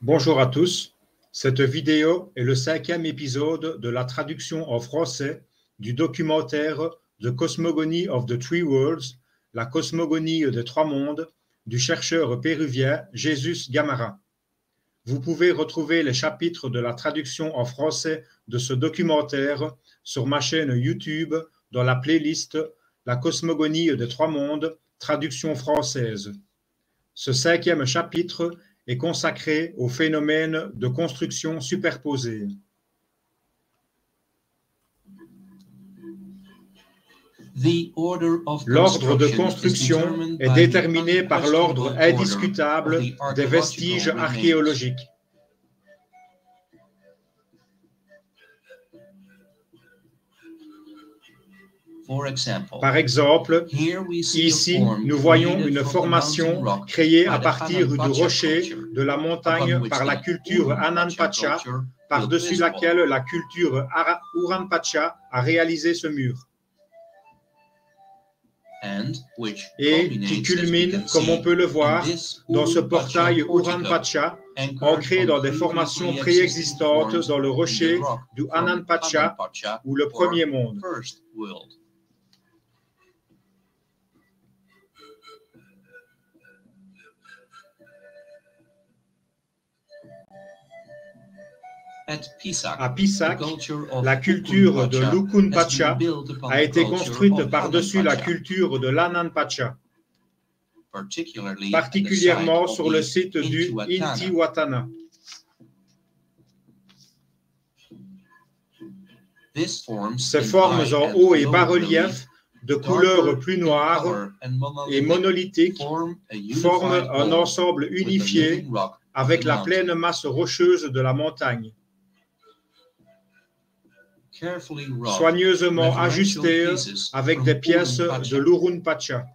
Bonjour à tous, cette vidéo est le 5e épisode de la traduction en français du documentaire The Cosmogony of the Three Worlds, la cosmogonie des trois mondes, du chercheur péruvien Jesús Gamarra. Vous pouvez retrouver les chapitres de la traduction en français de ce documentaire sur ma chaîne YouTube dans la playlist La cosmogonie des trois mondes, traduction française. Ce 5e chapitre est consacré au phénomène de construction superposée. L'ordre de construction est déterminé par l'ordre indiscutable des vestiges archéologiques. Par exemple, ici, nous voyons une formation créée à partir du rocher de la montagne par la culture Anand-Pacha, par-dessus laquelle la culture Uran-Pacha a réalisé ce mur, et qui culmine, comme on peut le voir, dans ce portail Uran-Pacha, ancré dans des formations préexistantes dans le rocher du Anand-Pacha, ou le premier monde. À Pisac, la culture de Lukun-Pacha a été construite par-dessus la culture de l'Anand-Pacha, particulièrement sur le site du Intihuatana. Ces formes en haut et bas-relief, de couleur plus noire et monolithique, forment un ensemble unifié avec la pleine masse rocheuse de la montagne, soigneusement ajustées avec des pièces de l'Urun-Pacha.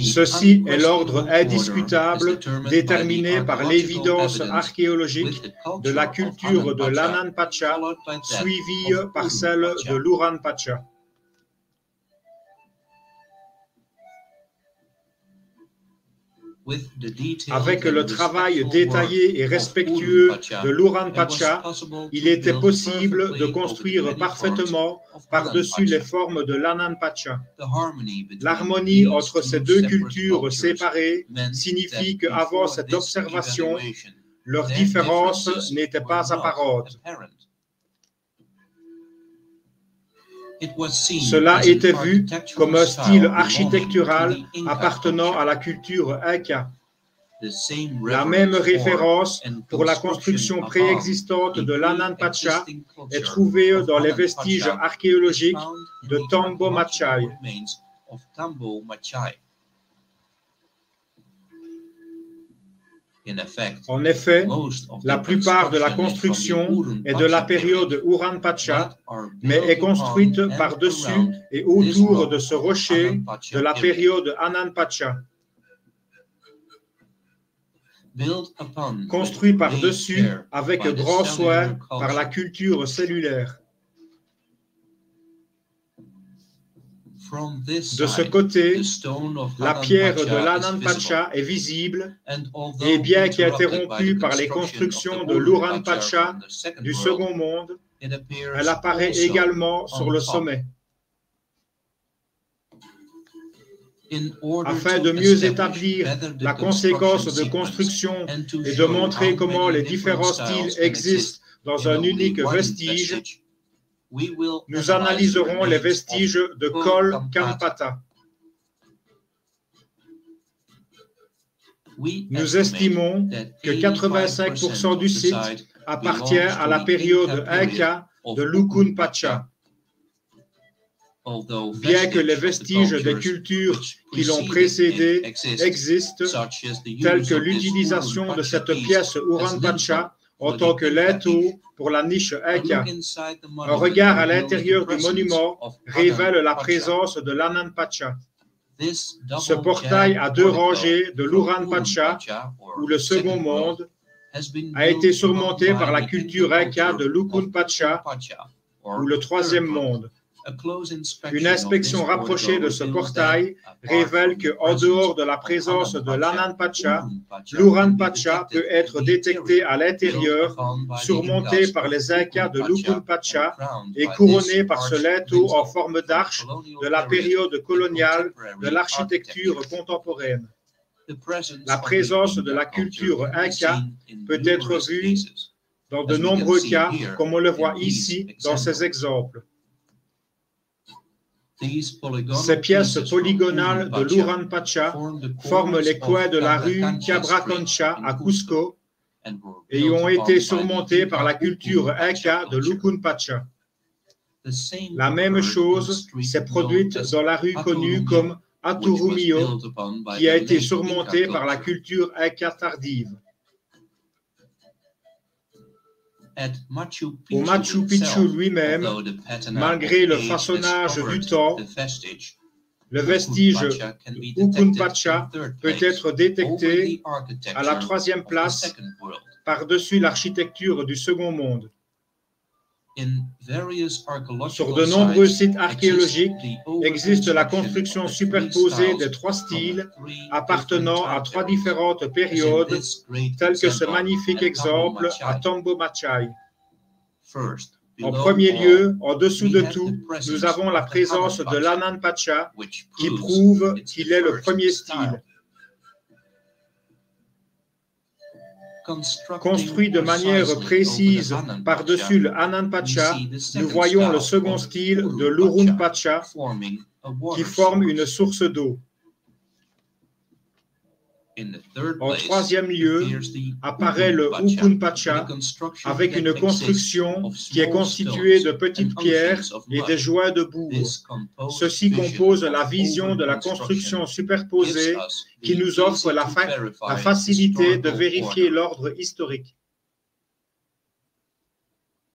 Ceci est l'ordre indiscutable déterminé par l'évidence archéologique de la culture de l'Anand-Pacha, suivie par celle de l'Uran-Pacha. Avec le travail détaillé et respectueux de l'Uran-Pacha, il était possible de construire parfaitement par-dessus les formes de l'Anand-Pacha. L'harmonie entre ces deux cultures séparées signifie qu'avant cette observation, leur différence n'était pas apparente. Cela était vu comme un style architectural appartenant à la culture Inca. La même référence pour la construction préexistante de l'Anand-Pacha est trouvée dans les vestiges archéologiques de Tambo Machai. En effet, la plupart de la construction est de la période Uran-Pacha, mais est construite par-dessus et autour de ce rocher de la période Anand-Pacha. Construit par-dessus avec grand soin par la culture cellulaire. De ce côté, la pierre de l'Anand-Pacha est visible et bien qu'interrompue par les constructions de l'Uran-Pacha du second monde, elle apparaît également sur le sommet. Afin de mieux établir la conséquence de construction et de montrer comment les différents styles existent dans un unique vestige, nous analyserons les vestiges de Col Kanpata. Nous estimons que 85% du site appartient à la période Inca de Lukun-Pacha. Bien que les vestiges des cultures qui l'ont précédé existent, tels que l'utilisation de cette pièce Uran-Pacha en tant que linteau pour la niche Inca. Un regard à l'intérieur du monument révèle la présence de l'Anand-Pacha. Ce portail à deux rangées de l'Uran-Pacha, ou le second monde, a été surmonté par la culture Inca de Lukun-Pacha, ou le troisième monde. Une inspection rapprochée de ce portail révèle qu'en dehors de la présence de l'Anand Pacha, l'Uran Pacha peut être détecté à l'intérieur, surmonté par les Incas de l'Ukun Pacha et couronné par ce linteau en forme d'arche de la période coloniale de l'architecture contemporaine. La présence de la culture Inca peut être vue dans de nombreux cas, comme on le voit ici dans ces exemples. Ces pièces polygonales de l'Uran Pacha forment les coins de la rue Cabra Concha à Cusco et ont été surmontées par la culture Inca de l'Ukun Pacha. La même chose s'est produite dans la rue connue comme Aturumio, qui a été surmontée par la culture Inca tardive. Au Machu Picchu lui-même, malgré le façonnage du temps, le vestige Ukun Pacha peut être détecté à la troisième place par-dessus l'architecture du Second Monde. Sur de nombreux sites archéologiques existe la construction superposée des trois styles appartenant à trois différentes périodes, telles que ce magnifique exemple à Tombo Machai. En premier lieu, en dessous de tout, nous avons la présence de l'Anand Pacha qui prouve qu'il est le premier style. Construit de manière précise par-dessus le Anand Pacha, nous voyons le second style de l'Urun Pacha qui forme une source d'eau. En troisième lieu, apparaît le Ukun Pacha avec une construction qui est constituée de petites pierres et des joints de bourre. Ceci compose la vision de la construction superposée qui nous offre la facilité de vérifier l'ordre historique.